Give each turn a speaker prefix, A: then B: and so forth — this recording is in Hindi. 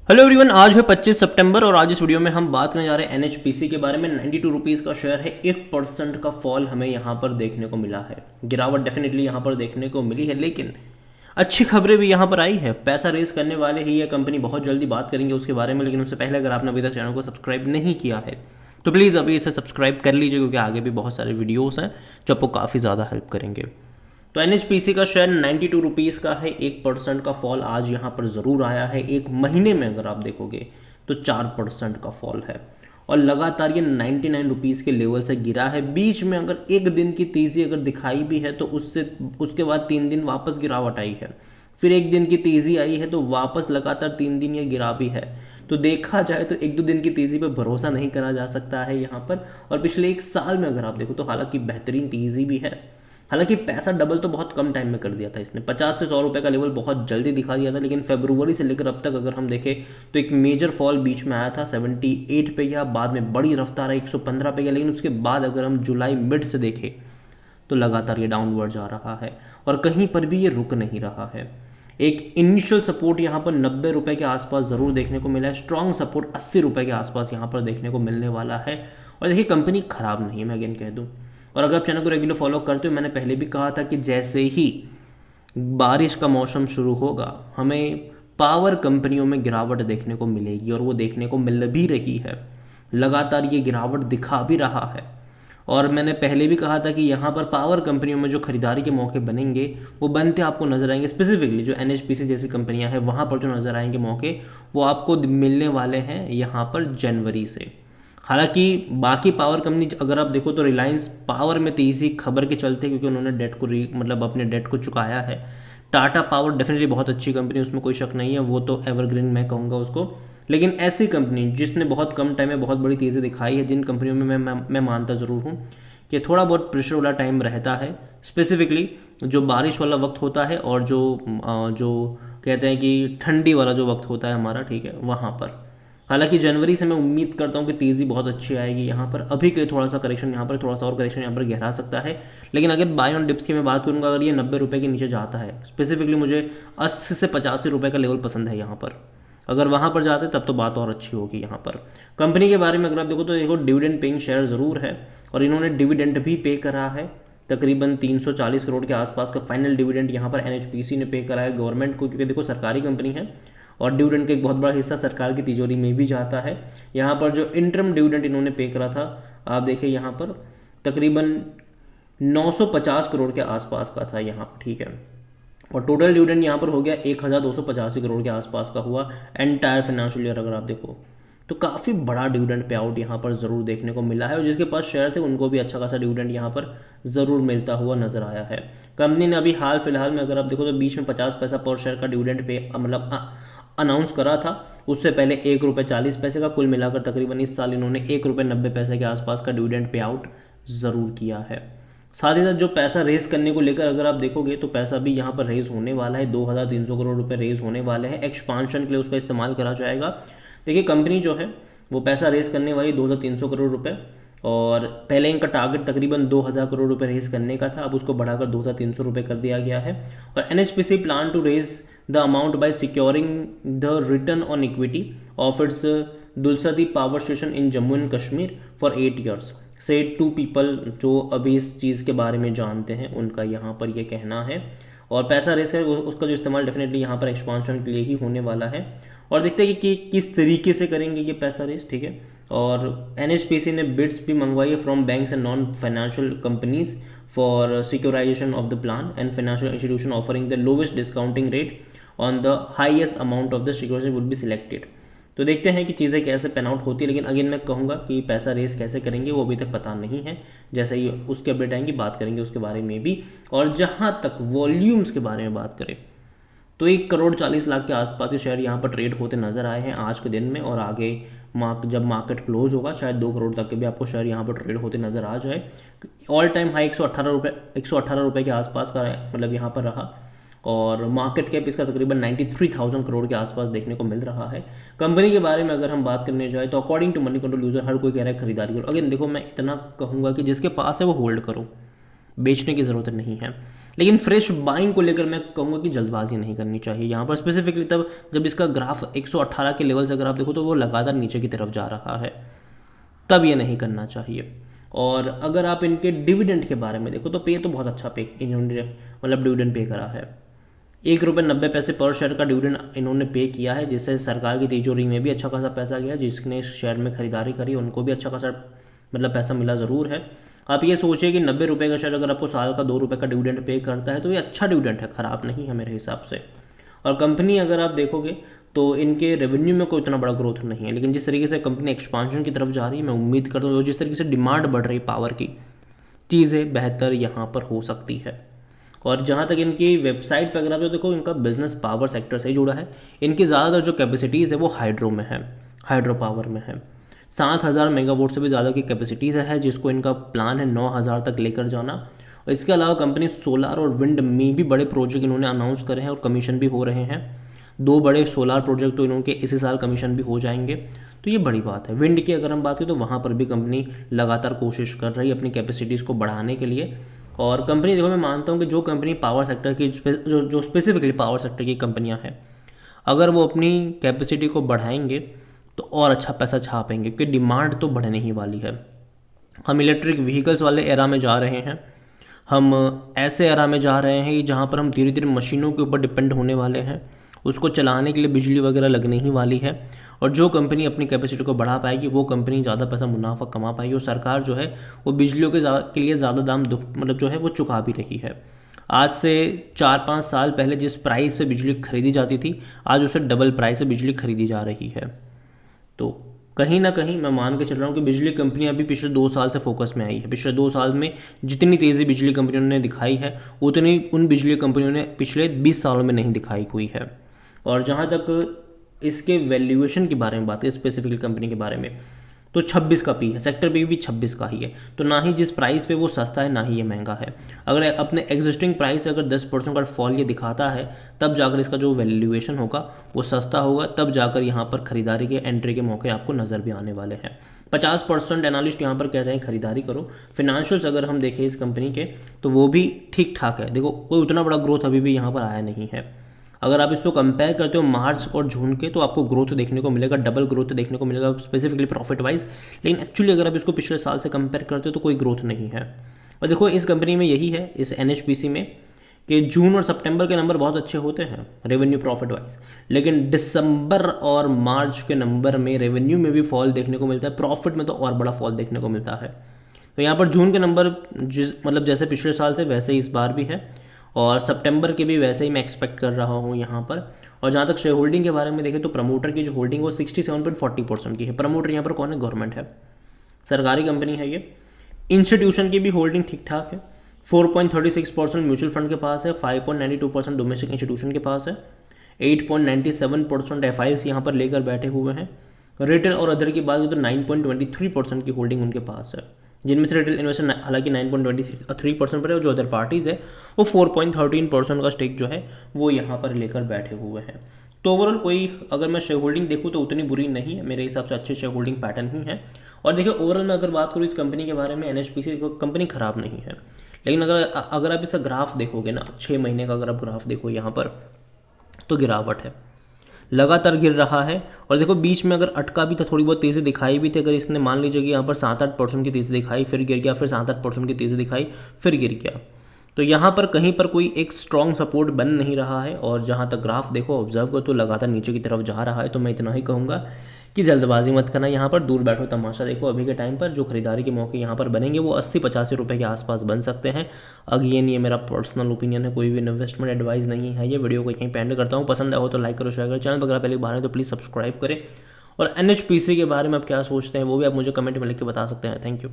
A: हेलो एवरीवन, आज है 25 सितंबर और आज इस वीडियो में हम बात करने जा रहे हैं एनएचपीसी के बारे में। 92 रुपीज़ का शेयर है, 1% का फॉल हमें यहाँ पर देखने को मिला है। गिरावट डेफिनेटली यहाँ पर देखने को मिली है, लेकिन अच्छी खबरें भी यहाँ पर आई है। पैसा रेस करने वाले ही ये कंपनी, बहुत जल्दी बात करेंगे उसके बारे में। लेकिन उससे पहले अगर आपने अभी तक चैनल को सब्सक्राइब नहीं किया है तो प्लीज़ अभी इसे सब्सक्राइब कर लीजिए, क्योंकि आगे भी बहुत सारे वीडियोज़ हैं जो आपको काफ़ी ज़्यादा हेल्प करेंगे। तो एनएचपीसी का शेयर 92 रुपीज़ का है। 1% का फॉल आज यहाँ पर ज़रूर आया है। एक महीने में अगर आप देखोगे तो 4% का फॉल है और लगातार ये 99 रुपीज़ के लेवल से गिरा है। बीच में अगर एक दिन की तेज़ी अगर दिखाई भी है तो उसके बाद 3 दिन वापस गिरावट आई है, फिर एक दिन की तेज़ी आई है तो वापस लगातार 3 दिन ये गिरा भी है। तो देखा जाए तो एक दो दिन की तेज़ी पर भरोसा नहीं करा जा सकता है यहाँ पर। और पिछले एक साल में अगर आप देखो तो हालांकि बेहतरीन तेज़ी भी है। हालांकि पैसा डबल तो बहुत कम टाइम में कर दिया था इसने। 50 से 100 रुपये का लेवल बहुत जल्दी दिखा दिया था, लेकिन फरवरी से लेकर अब तक अगर हम देखें तो एक मेजर फॉल बीच में आया था 78 पे गया, बाद में बड़ी रफ्तार है 115 पे गया। लेकिन उसके बाद अगर हम जुलाई मिड से देखें तो लगातार ये डाउनवर्ड जा रहा है और कहीं पर भी ये रुक नहीं रहा है। एक इनिशियल सपोर्ट यहाँ पर 90 रुपये के आसपास ज़रूर देखने को मिला है। स्ट्रॉन्ग सपोर्ट 80 रुपये के आसपास यहाँ पर देखने को मिलने वाला है। और देखिए, कंपनी खराब नहीं है, मैं अगेन कह दूँ। और अगर आप चैनल को रेगुलर फॉलो करते हो, मैंने पहले भी कहा था कि जैसे ही बारिश का मौसम शुरू होगा हमें पावर कंपनियों में गिरावट देखने को मिलेगी, और वो देखने को मिल भी रही है। लगातार ये गिरावट दिखा भी रहा है। और मैंने पहले भी कहा था कि यहाँ पर पावर कंपनियों में जो खरीदारी के मौके बनेंगे वो बनते आपको नजर आएंगे। स्पेसिफिकली जो एनएचपीसी जैसी कंपनियां हैं वहाँ पर जो नजर आएंगे मौके, वो आपको मिलने वाले हैं यहाँ पर जनवरी से। हालांकि बाकी पावर कंपनी अगर आप देखो तो रिलायंस पावर में तेजी खबर के चलते, क्योंकि उन्होंने डेट को मतलब अपने डेट को चुकाया है। टाटा पावर डेफिनेटली बहुत अच्छी कंपनी, उसमें कोई शक नहीं है, वो तो एवरग्रीन मैं कहूँगा उसको। लेकिन ऐसी कंपनी जिसने बहुत कम टाइम में बहुत बड़ी तेज़ी दिखाई है, जिन कंपनियों में मैं मानता ज़रूर हूँ कि थोड़ा बहुत प्रेशर वाला टाइम रहता है, स्पेसिफिकली जो बारिश वाला वक्त होता है और जो कहते हैं कि ठंडी वाला जो वक्त होता है हमारा, ठीक है, वहाँ पर। हालांकि जनवरी से मैं उम्मीद करता हूँ कि तेज़ी बहुत अच्छी आएगी यहाँ पर। अभी के लिए थोड़ा सा करेक्शन यहाँ पर, थोड़ा सा और करेक्शन यहाँ पर गहरा सकता है। लेकिन अगर बाय ऑन डिप्स की मैं बात करूँगा, अगर ये 90 रुपये के नीचे जाता है, स्पेसिफिकली मुझे 80 से 85 रुपये का लेवल पसंद है यहाँ पर। अगर वहाँ पर जाते तब तो बात और अच्छी होगी यहाँ पर। कंपनी के बारे में अगर आप देखो तो देखो, डिविडेंड पेइंग शेयर ज़रूर है और इन्होंने डिविडेंड भी पे करा है। तकरीबन 340 करोड़ के आसपास का फाइनल डिविडेंड यहाँ पर एनएचपीसी ने पे करा है गवर्नमेंट को, क्योंकि देखो सरकारी कंपनी है और डिविडेंड का एक बहुत बड़ा हिस्सा सरकार की तिजोरी में भी जाता है। यहाँ पर जो इंटरम डिविडेंड इन्होंने पे करा था, आप देखिए यहाँ पर तकरीबन 950 करोड़ के आसपास का था यहाँ पर, ठीक है। और टोटल डिविडेंड यहाँ पर हो गया 1285 करोड़ के आसपास का हुआ एंटायर फाइनेंशियल ईयर अगर आप देखो तो। काफ़ी बड़ा डिविडेंड पे आउट यहाँ पर ज़रूर देखने को मिला है, और जिसके पास शेयर थे उनको भी अच्छा खासा डिविडेंड यहाँ पर ज़रूर मिलता हुआ नजर आया है। कंपनी ने अभी हाल फिलहाल में अगर आप देखो तो बीच में 50 पैसा पर शेयर का डिविडेंड पे मतलब अनाउंस करा था। उससे पहले 1 रुपये 40 पैसे का, कुल मिलाकर तकरीबन इस साल इन्होंने 1 रुपये 90 पैसे के आसपास का डिविडेंड पे आउट ज़रूर किया है। साथ ही साथ जो पैसा रेज करने को लेकर अगर आप देखोगे तो पैसा भी यहाँ पर रेज होने वाला है। 2300 करोड़ रुपए रेज होने वाले हैं। एक्सपांशन के लिए उसका इस्तेमाल करा जाएगा। देखिए, कंपनी जो है वो पैसा रेज करने वाली 2300 करोड़ रुपए, और पहले इनका टारगेट तकरीबन 2000 करोड़ रुपए रेज करने का था, अब उसको बढ़ाकर 2300 रुपए कर दिया गया है। और NHPC plan to raise the amount by securing the return on equity of its Dulhasti power station in Jammu and Kashmir for 8 years, said 2 people जो अभी इस चीज़ के बारे में जानते हैं, उनका यहाँ पर ये कहना है। और पैसा रेस कर उसका जो इस्तेमाल डेफिनेटली यहाँ पर एक्सपांशन के लिए ही होने वाला है। और देखते हैं कि किस तरीके से करेंगे ये पैसा रेस, ठीक है। और एनएचपीसी ने बिड्स भी मंगवाई है from banks and non financial companies for securitisation of the plan and financial institution offering the lowest discounting rate on the highest amount of the security will be selected. तो देखते हैं कि चीज़ें कैसे पेन आउट होती है। लेकिन अगेन मैं कहूँगा कि पैसा रेस कैसे करेंगे वो अभी तक पता नहीं है। जैसे ही उसके अपडेट आएंगी बात करेंगे उसके बारे में भी। और जहाँ तक वॉल्यूम्स के बारे में बात करें तो 1 करोड़ 40 लाख के आसपास के शेयर यहाँ पर ट्रेड होते नजर आए हैं आज के दिन में, और आगे जब मार्केट क्लोज होगा शायद 2 करोड़ तक के भी आपको शेयर यहाँ पर ट्रेड होते नजर आ जाए। ऑल टाइम हाई 118 रुपये के आसपास का मतलब यहाँ पर रहा, और मार्केट कैप इसका तकरीबन 93,000 करोड़ के आसपास देखने को मिल रहा है। कंपनी के बारे में अगर हम बात करने जाए तो according to Moneycontrol user हर कोई कह रहा है खरीदारी करो। अगेन देखो, मैं इतना कहूँगा कि जिसके पास है वो होल्ड करो, बेचने की ज़रूरत नहीं है। लेकिन फ्रेश बाइंग को लेकर मैं कहूँगा कि जल्दबाजी नहीं करनी चाहिए यहाँ पर स्पेसिफिकली, तब जब इसका ग्राफ 118 के लेवल से अगर आप देखो तो वो लगातार नीचे की तरफ जा रहा है, तब ये नहीं करना चाहिए। और अगर आप इनके डिविडेंड के बारे में देखो तो पे तो बहुत अच्छा पे इन्होंने मतलब डिविडेंड पे करा है। 1 रुपये 90 पैसे पर शेयर का डिविडेंड इन्होंने पे किया है, जिससे सरकार की तिजोरी में भी अच्छा खासा पैसा गया। जिसने इस शेयर में खरीदारी करी उनको भी अच्छा खासा मतलब पैसा मिला ज़रूर है। आप ये सोचिए कि 90 रुपये का शेयर अगर आपको साल का 2 रुपये का डिविडेंड पे करता है तो ये अच्छा डिविडेंड है, ख़राब नहीं है मेरे हिसाब से। और कंपनी अगर आप देखोगे तो इनके रेवेन्यू में कोई इतना बड़ा ग्रोथ नहीं है, लेकिन जिस तरीके से कंपनी एक्सपांशन की तरफ जा रही है, मैं उम्मीद करता हूँ जिस तरीके से डिमांड बढ़ रही पावर की, चीज़ें बेहतर यहाँ पर हो सकती है। और जहाँ तक इनकी वेबसाइट पर अगर आप देखो, इनका बिजनेस पावर सेक्टर से जुड़ा है। इनकी ज़्यादातर जो कैपेसिटीज़ है वो हाइड्रो में है, हाइड्रो पावर में है। 7,000 मेगावाट से भी ज़्यादा की कैपेसिटीज़ है, जिसको इनका प्लान है 9,000 तक लेकर जाना। और इसके अलावा कंपनी सोलार और विंड में भी बड़े प्रोजेक्ट इन्होंने अनाउंस करे हैं और कमीशन भी हो रहे हैं। 2 बड़े सोलार प्रोजेक्ट तो इनके इसी साल कमीशन भी हो जाएंगे, तो ये बड़ी बात है। विंड की अगर हम बात करें तो वहाँ पर भी कंपनी लगातार कोशिश कर रही है अपनी कैपेसिटीज़ को बढ़ाने के लिए। और कंपनी देखो, मैं मानता हूँ कि जो कंपनी पावर सेक्टर की जो स्पेसिफिकली पावर सेक्टर की कंपनियाँ हैं, अगर वो अपनी कैपेसिटी को बढ़ाएंगे तो और अच्छा पैसा छापेंगे, क्योंकि डिमांड तो बढ़ने ही वाली है। हम इलेक्ट्रिक व्हीकल्स वाले एरा में जा रहे हैं, हम ऐसे एरा में जा रहे हैं कि जहाँ पर हम धीरे धीरे मशीनों के ऊपर डिपेंड होने वाले हैं। उसको चलाने के लिए बिजली वगैरह लगने ही वाली है, और जो कंपनी अपनी कैपेसिटी को बढ़ा पाएगी वो कंपनी ज़्यादा पैसा मुनाफा कमा पाएगी। और सरकार जो है वो बिजलियों के लिए ज़्यादा दाम मतलब जो है वो चुका भी रही है। आज से 4-5 साल पहले जिस प्राइस पे बिजली खरीदी जाती थी, आज उससे डबल प्राइस से बिजली खरीदी जा रही है। तो कहीं ना कहीं मैं मान के चल रहा हूँ कि बिजली कंपनियां अभी पिछले 2 साल से फोकस में आई है। पिछले 2 साल में जितनी तेज़ी बिजली कंपनियों ने दिखाई है, उतनी उन बिजली कंपनियों ने पिछले 20 सालों में नहीं दिखाई हुई है। और जहाँ तक इसके वैल्यूएशन के बारे में बात है, स्पेसिफिक कंपनी के बारे में, तो 26 का पी है, सेक्टर पे भी 26 का ही है। तो ना ही जिस प्राइस पे वो सस्ता है, ना ही ये महंगा है। अगर अपने एग्जिस्टिंग प्राइस से अगर 10% का फॉल ये दिखाता है, तब जाकर इसका जो वैल्यूएशन होगा वो सस्ता होगा, तब जाकर यहाँ पर खरीदारी के एंट्री के मौके आपको नज़र भी आने वाले हैं। 50% एनालिस्ट यहाँ पर कहते हैं खरीदारी करो। फिनेंशियल्स अगर हम देखें इस कंपनी के, तो वो भी ठीक ठाक है। देखो, कोई उतना बड़ा ग्रोथ अभी भी यहाँ पर आया नहीं है। अगर आप इसको कंपेयर करते हो मार्च और जून के, तो आपको ग्रोथ देखने को मिलेगा, डबल ग्रोथ देखने को मिलेगा स्पेसिफिकली प्रॉफिट वाइज। लेकिन एक्चुअली अगर आप इसको पिछले साल से कंपेयर करते हो तो कोई ग्रोथ नहीं है। और देखो, इस कंपनी में यही है, इस NHPC में, कि जून और सितंबर के नंबर बहुत अच्छे होते हैं रेवेन्यू प्रॉफिट वाइज, लेकिन दिसंबर और मार्च के नंबर में रेवेन्यू में भी फॉल देखने को मिलता है, प्रॉफिट में तो और बड़ा फॉल देखने को मिलता है। तो यहाँ पर जून के नंबर मतलब जैसे पिछले साल से वैसे ही इस बार भी है, और सितंबर के भी वैसे ही मैं एक्सपेक्ट कर रहा हूँ यहाँ पर। और जहाँ तक शेयर होल्डिंग के बारे में देखें तो प्रमोटर की जो होल्डिंग वो 67.40% की है। प्रमोटर यहाँ पर कौन है? गवर्नमेंट है, सरकारी कंपनी है ये। इंस्टीट्यूशन की भी होल्डिंग ठीक ठाक है, 4.36% म्यूचुअल फंड के पास है, 5.92% डोमेस्टिक इंस्टीट्यूशन के पास है, 8.97% FIs यहाँ पर लेकर बैठे हुए हैं। रिटेल और अदर की बात करें तो 9.23% की होल्डिंग उनके पास है, जिनमें से रिटेल इन्वेस्टर हालांकि 9.23% पर है, जो अदर पार्टीज़ है वो 4.13% का स्टेक जो है वो यहाँ पर लेकर बैठे हुए हैं। तो ओवरऑल कोई अगर मैं शेयर होल्डिंग देखूँ तो उतनी बुरी नहीं है, मेरे हिसाब से अच्छे शेयर होल्डिंग पैटर्न ही है। और देखिए, ओवरऑल मैं अगर बात करूँ इस कंपनी के बारे में, NHPC कंपनी ख़राब नहीं है, लेकिन अगर आप इसका ग्राफ देखोगे ना, 6 महीने का अगर आप ग्राफ देखो यहाँ पर, तो गिरावट है, लगातार गिर रहा है। और देखो, बीच में अगर अटका भी था, थोड़ी बहुत तेज़ी दिखाई भी थी। अगर इसने मान लीजिए कि यहाँ पर 7-8% की तेज़ी दिखाई, फिर गिर गया, फिर 7-8% की तेज़ी दिखाई, फिर गिर गया, तो यहाँ पर कहीं पर कोई एक स्ट्रॉन्ग सपोर्ट बन नहीं रहा है। और जहाँ तक ग्राफ देखो, ऑब्जर्व करो, तो लगातार नीचे की तरफ जा रहा है। तो मैं इतना ही कहूँगा कि जल्दबाजी मत करना, यहाँ पर दूर बैठो, तमाशा देखो। अभी के टाइम पर जो खरीदारी के मौके यहाँ पर बनेंगे वो 80-85 रुपये के आसपास बन सकते हैं। अगेन ये मेरा पर्सनल ओपिनियन है, कोई भी इन्वेस्टमेंट एडवाइस नहीं है। ये वीडियो को यहीं पे एंड करता हूँ। पसंद आया हो तो लाइक करो, शेयर करो, चैनल पर अगर पहले बाहर है तो प्लीज़ सब्सक्राइब करें। और NHPC के बारे में आप क्या सोचते हैं वो भी आप मुझे कमेंट में लिख के बता सकते हैं। Thank you.